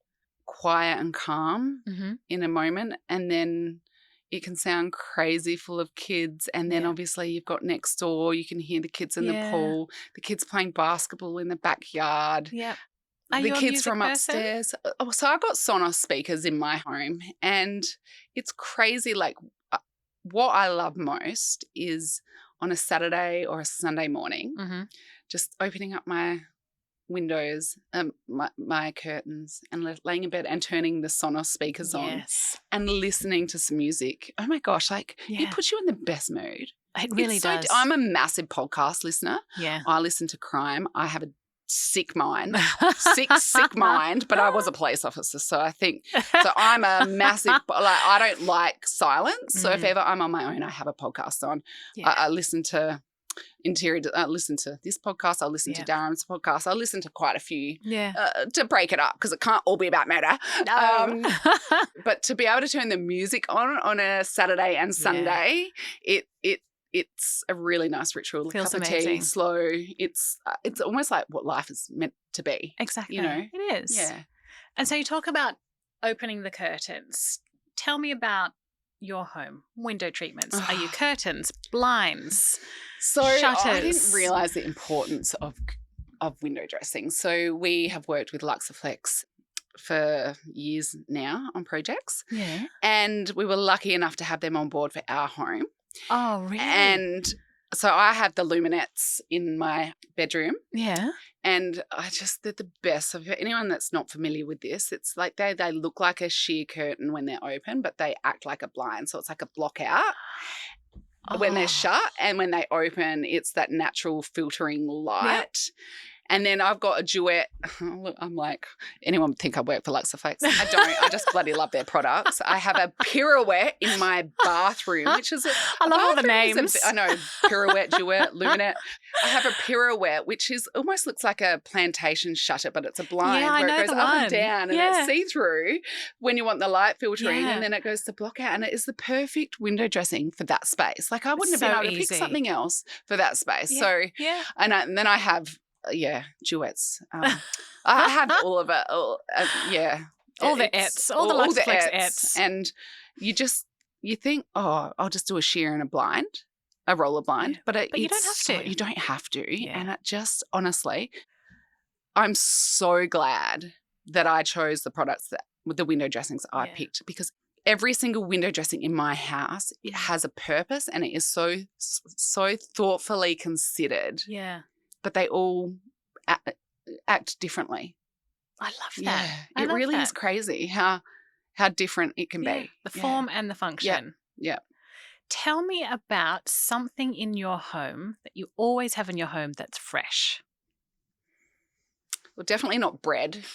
quiet and calm in a moment, and then it can sound crazy full of kids, and then obviously you've got next door, you can hear the kids in the pool, the kids playing basketball in the backyard.
Yeah.
The kids from upstairs. So I've got Sonos speakers in my home, and it's crazy. Like what I love most is on a Saturday or a Sunday morning, just opening up my windows, my curtains, and laying in bed and turning the Sonos speakers on and listening to some music. Oh my gosh, like it puts you in the best mood.
It really does.
I'm a massive podcast listener.
Yeah.
I listen to crime. I have a sick mind, sick mind, but I was a police officer. So I think, so I'm a massive, like I don't like silence. So if ever I'm on my own, I have a podcast on.
Yeah.
I listen to I listen to this podcast. I listen to Darren's podcast. I listen to quite a few to break it up because it can't all be about murder.
No.
But to be able to turn the music on a Saturday and Sunday, it's a really nice ritual.
Feels
cup
amazing.
Of tea, slow. It's almost like what life is meant to be.
Exactly.
You know?
It is.
Yeah.
And so you talk about opening the curtains. Tell me about your home? Window treatments. Are you curtains, blinds,
So
shutters?
I didn't realise the importance of window dressing. So we have worked with Luxaflex for years now on projects.
Yeah.
And we were lucky enough to have them on board for our home.
Oh, really?
And so I have the luminettes in my bedroom.
Yeah.
And they're the best. So for anyone that's not familiar with this, it's like they look like a sheer curtain when they're open, but they act like a blind. So it's like a block out when they're shut, and when they open, it's that natural filtering light. Yep. And then I've got a duet. Look, I'm like, anyone would think I work for Luxaflex. I don't. I just bloody love their products. I have a pirouette in my bathroom, which is
I love all the names.
I know, pirouette, duet, luminette. I have a pirouette, which almost looks like a plantation shutter, but it's a blind where it goes up and down and it's see-through when you want the light filtering, and then it goes to block out, and it is the perfect window dressing for that space. Like I wouldn't have been able to pick something else for that space.
Yeah.
So,
and
then I have duets. I have all of it. All the
Luxaflex ets.
And you think, I'll just do a sheer and a roller blind. But
you don't have to.
You don't have to.
Yeah.
And it just, honestly, I'm so glad that I chose the products with the window dressings I picked, because every single window dressing in my house, it has a purpose, and it is so thoughtfully considered.
Yeah.
But they all act differently.
I love that.
Yeah. It really is crazy how different it can be.
The form and the function.
Yeah.
Tell me about something in your home that you always have in your home that's fresh.
Well, definitely not bread.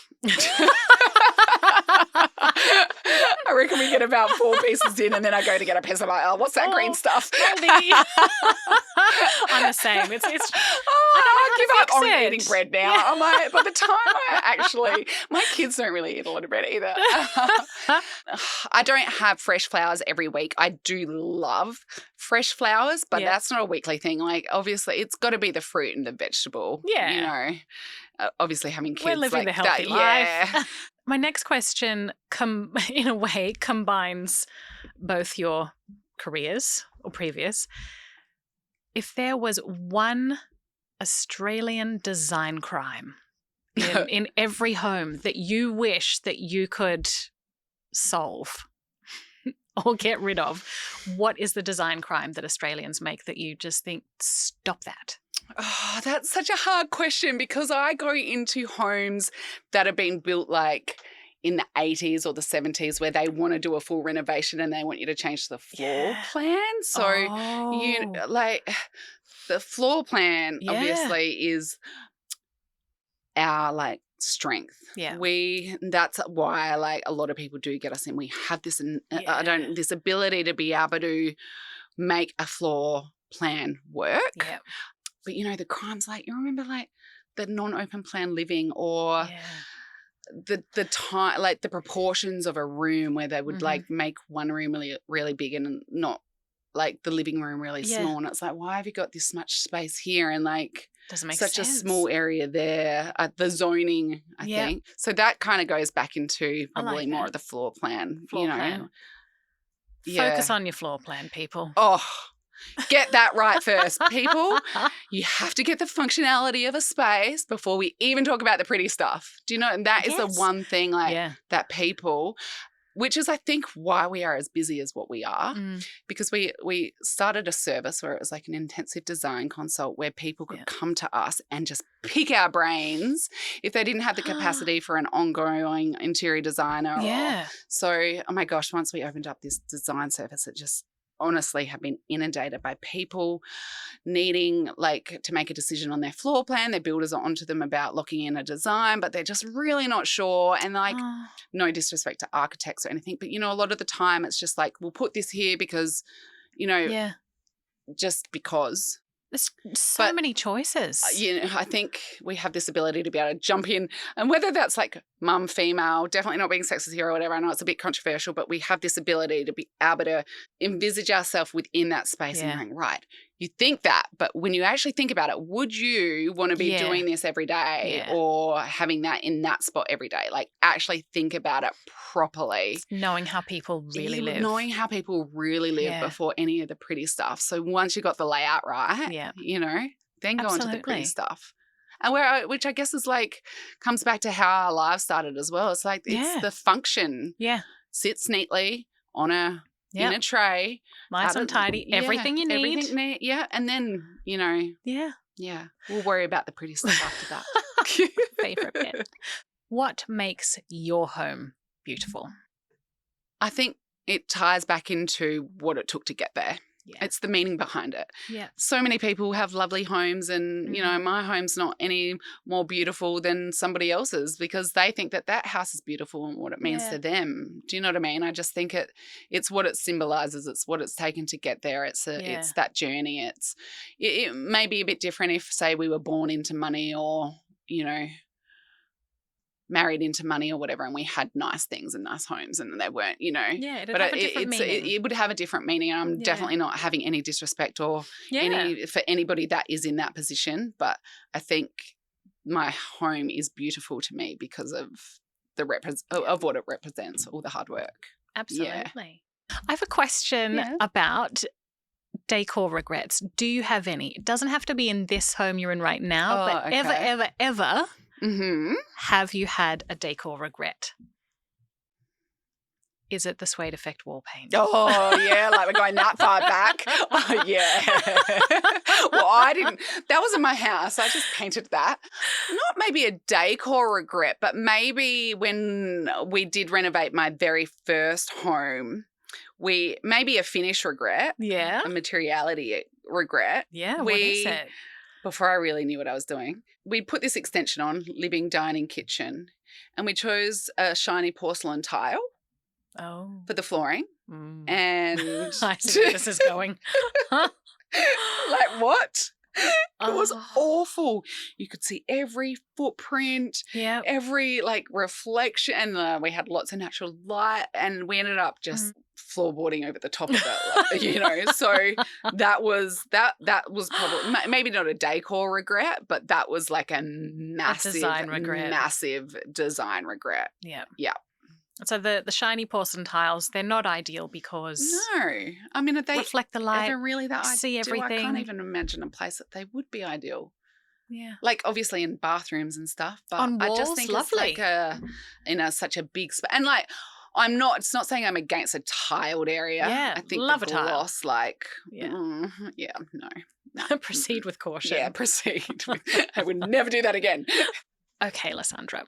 I reckon we get about 4 pieces in, and then I go to get a piece of like, what's that green stuff?
I'm the same. It's
I give up on eating bread now. Yeah. I'm like, by the time my kids don't really eat a lot of bread either. I don't have fresh flowers every week. I do love fresh flowers, but that's not a weekly thing. Like, obviously, it's got to be the fruit and the vegetable. Yeah. You know, obviously having kids.
We're living the healthy life. Yeah. My next question, in a way, combines both your careers or previous. If there was one Australian design crime in every home that you wish that you could solve or get rid of, what is the design crime that Australians make that you just think, stop that?
Oh, that's such a hard question, because I go into homes that have been built like in the 80s or the 70s where they want to do a full renovation and they want you to change the floor plan. So the floor plan obviously is our strength.
Yeah.
That's why a lot of people do get us in. We have this this ability to be able to make a floor plan work.
Yeah.
But the crimes, you remember the non-open plan living, or the time, the proportions of a room where they would make one room really, really big and not the living room really small. And it's why have you got this much space here and
doesn't make
such
sense.
A small area there? The zoning, I think. So that kind of goes back into probably more of the floor plan.
Plan. Focus on your floor plan, people.
Oh. Get that right first, people. You have to get the functionality of a space before we even talk about the pretty stuff. Do you know? And that is the one thing that people, which is I think why we are as busy as what we are, because we started a service where it was an intensive design consult where people could come to us and just pick our brains if they didn't have the capacity for an ongoing interior designer. So, oh my gosh, once we opened up this design service, it just honestly have been inundated by people needing to make a decision on their floor plan. Their builders are onto them about locking in a design, but they're just really not sure. And no disrespect to architects or anything, but a lot of the time it's just we'll put this here because, just because.
There's so many choices.
I think we have this ability to be able to jump in, and whether that's mum, female, definitely not being sexist here or whatever. I know it's a bit controversial, but we have this ability to be able to envisage ourselves within that space and going, right, you think that, but when you actually think about it, would you want to be doing this every day or having that in that spot every day? Like actually think about it properly.
Knowing how people really live.
Knowing how people really live before any of the pretty stuff. So once you got the layout right, you know, then go into the pretty stuff. And which I guess is like, comes back to how our lives started as well. It's like, it's the function.
Yeah.
Sits neatly on in a tray.
Nice and tidy. Everything you need.
Everything and then, you know. Yeah. We'll worry about the pretty stuff after that.
Favorite bit. What makes your home beautiful?
I think it ties back into what it took to get there.
Yeah.
It's the meaning behind it.
Yeah.
So many people have lovely homes and, you know, my home's not any more beautiful than somebody else's because they think that that house is beautiful and what it means to them. Do you know what I mean? I just think it's what it symbolizes. It's what it's taken to get there. It's that journey. It may be a bit different if, say, we were born into money or, you know, married into money or whatever, and we had nice things and nice homes and they weren't, you know.
Yeah, it'd have a different meaning.
It would have a different meaning. And I'm definitely not having any disrespect or for anybody that is in that position. But I think my home is beautiful to me because of of what it represents, all the hard work.
Absolutely. I have a question about decor regrets. Do you have any? It doesn't have to be in this home you're in right now, but ever have you had a decor regret? Is it the suede effect wall paint?
Oh, yeah, like we're going that far back. Oh, yeah. Well, I didn't. That was in my house. I just painted that. Not maybe a decor regret, but maybe when we did renovate my very first home, maybe a finish regret.
Yeah.
A materiality regret.
Yeah, what is it?
Before I really knew what I was doing, we put this extension on, living, dining, kitchen, and we chose a shiny porcelain tile for the flooring. And
I see where this is going.
Like what? It was awful. You could see every footprint, every like reflection, and we had lots of natural light, and we ended up just floorboarding over the top of it, like, you know. So that was probably maybe not a decor regret, but that was like a massive design regret. Yeah.
So the shiny porcelain tiles, they're not ideal because
I mean, they
reflect the light,
ever really that
see
ideal?
everything.
I can't even imagine a place that they would be ideal.
Yeah,
like obviously in bathrooms and stuff, but
on walls,
I just think
lovely.
It's like such a big space. And like it's not saying I'm against a tiled area.
Yeah,
I think
love
the
a tile.
gloss, like no.
Proceed with caution.
Yeah, proceed. I would never do that again.
Okay, Lysandra,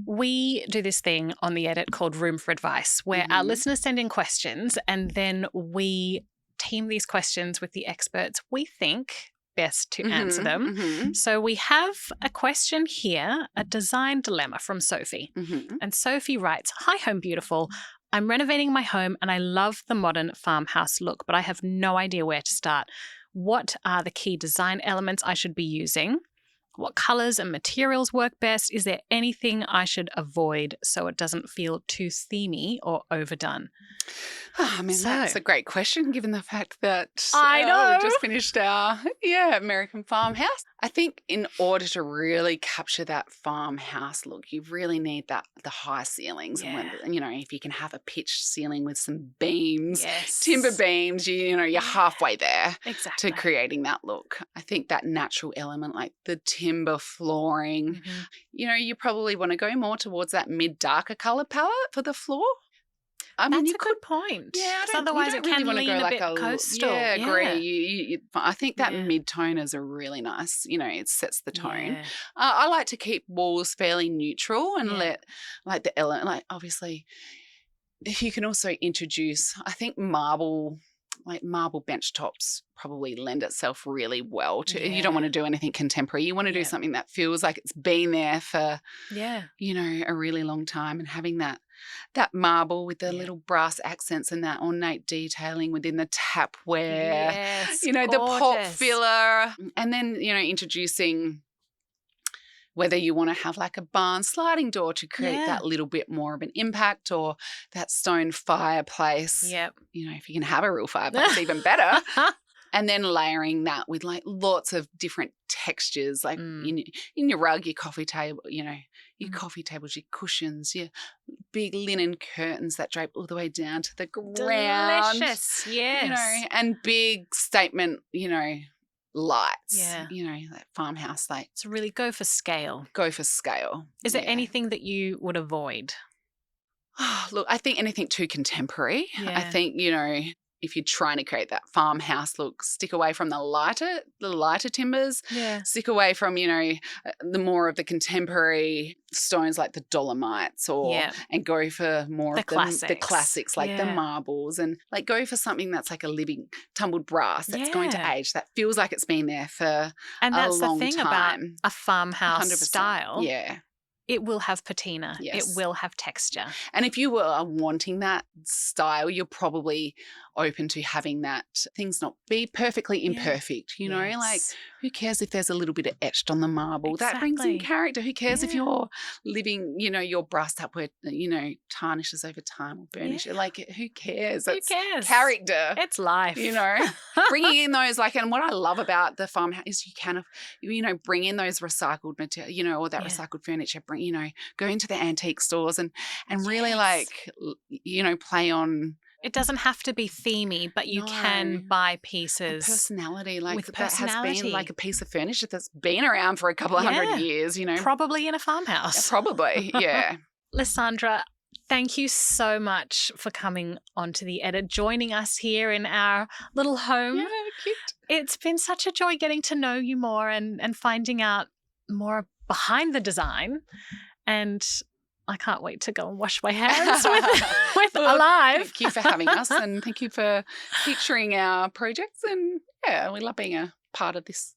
we do this thing on the edit called Room for Advice where our listeners send in questions and then we team these questions with the experts we think best to answer them. So we have a question here, a design dilemma from Sophie. And Sophie writes, "Hi, Home Beautiful. I'm renovating my home and I love the modern farmhouse look, but I have no idea where to start. What are the key design elements I should be using? What colours and materials work best? Is there anything I should avoid so it doesn't feel too themey or overdone?"
I mean, that's a great question given the fact that
we
just finished our American farmhouse. I think in order to really capture that farmhouse look, you really need the high ceilings. And you know, if you can have a pitched ceiling with some beams, timber beams, you're halfway there to creating that look. I think that natural element like the timber flooring, you probably want to go more towards that mid-darker colour palette for the floor. I mean,
that's a good point.
Yeah,
otherwise it can
really
lean a bit coastal.
Yeah, agree. I think that mid-toners are really nice. It sets the tone. I like to keep walls fairly neutral and let like the element, like obviously you can also introduce, I think marble bench tops probably lend itself really well to, you don't want to do anything contemporary. You want to do something that feels like it's been there for, a really long time, and having that marble with the little brass accents and that ornate detailing within the tapware, the pot filler, and then, introducing whether you want to have like a barn sliding door to create that little bit more of an impact, or that stone fireplace. Yep. If you can have a real fireplace, even better. And then layering that with like lots of different textures, like in your rug, your coffee table, your coffee tables, your cushions, your big linen curtains that drape all the way down to the ground.
Delicious, yes.
And big statement, lights,
Yeah.
that farmhouse light.
So really go for scale.
Go for scale.
Is there anything that you would avoid?
Oh, look, I think anything too contemporary.
Yeah.
I think, if you're trying to create that farmhouse look, stick away from the lighter timbers.
Yeah.
Stick away from, the more of the contemporary stones like the dolomites and go for more of the classics like the marbles, and like go for something that's like a living tumbled brass that's going to age, that feels like it's been there for a long time.
And that's the thing about a farmhouse
100%.
style.
Yeah.
It will have patina.
Yes.
It will have texture.
And if you are wanting that style, you're probably open to having that things not be perfectly imperfect, like who cares if there's a little bit of etched on the marble?
Exactly.
That brings in character. Who cares if you're living, your brass up where, tarnishes over time or burnish? Like, who cares?
Who cares?
Character.
It's life.
Bringing in those, and what I love about the farmhouse is you kind of, bring in those recycled material, or that recycled furniture, go into the antique stores and really play on.
It doesn't have to be themey, but you can buy pieces.
Personality,
with
that has been like a piece of furniture that's been around for a couple of hundred years,
Probably in a farmhouse.
Probably, yeah.
Lysandra, thank you so much for coming onto The Edit, joining us here in our little home.
Yeah, cute.
It's been such a joy getting to know you more and finding out more behind the design. And I can't wait to go and wash my hands with al.ive.
Thank you for having us, and thank you for featuring our projects. And we love being a part of this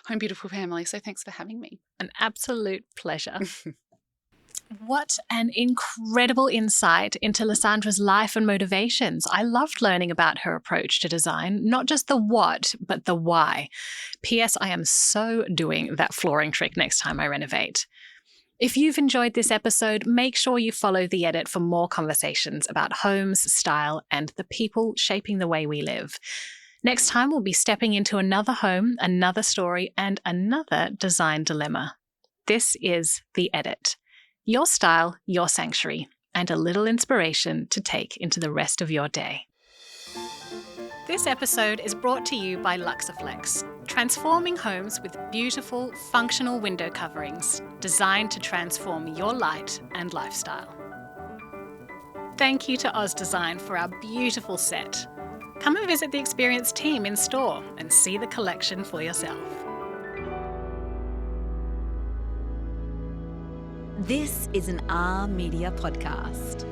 Home Beautiful family. So thanks for having me.
An absolute pleasure. What an incredible insight into Lysandra's life and motivations. I loved learning about her approach to design, not just the what, but the why. P.S. I am so doing that flooring trick next time I renovate. If you've enjoyed this episode, make sure you follow The Edit for more conversations about homes, style, and the people shaping the way we live. Next time, we'll be stepping into another home, another story, and another design dilemma. This is The Edit. Your style, your sanctuary, and a little inspiration to take into the rest of your day. This episode is brought to you by Luxaflex, transforming homes with beautiful, functional window coverings designed to transform your light and lifestyle. Thank you to Oz Design for our beautiful set. Come and visit the experienced team in store and see the collection for yourself.
This is an R Media podcast.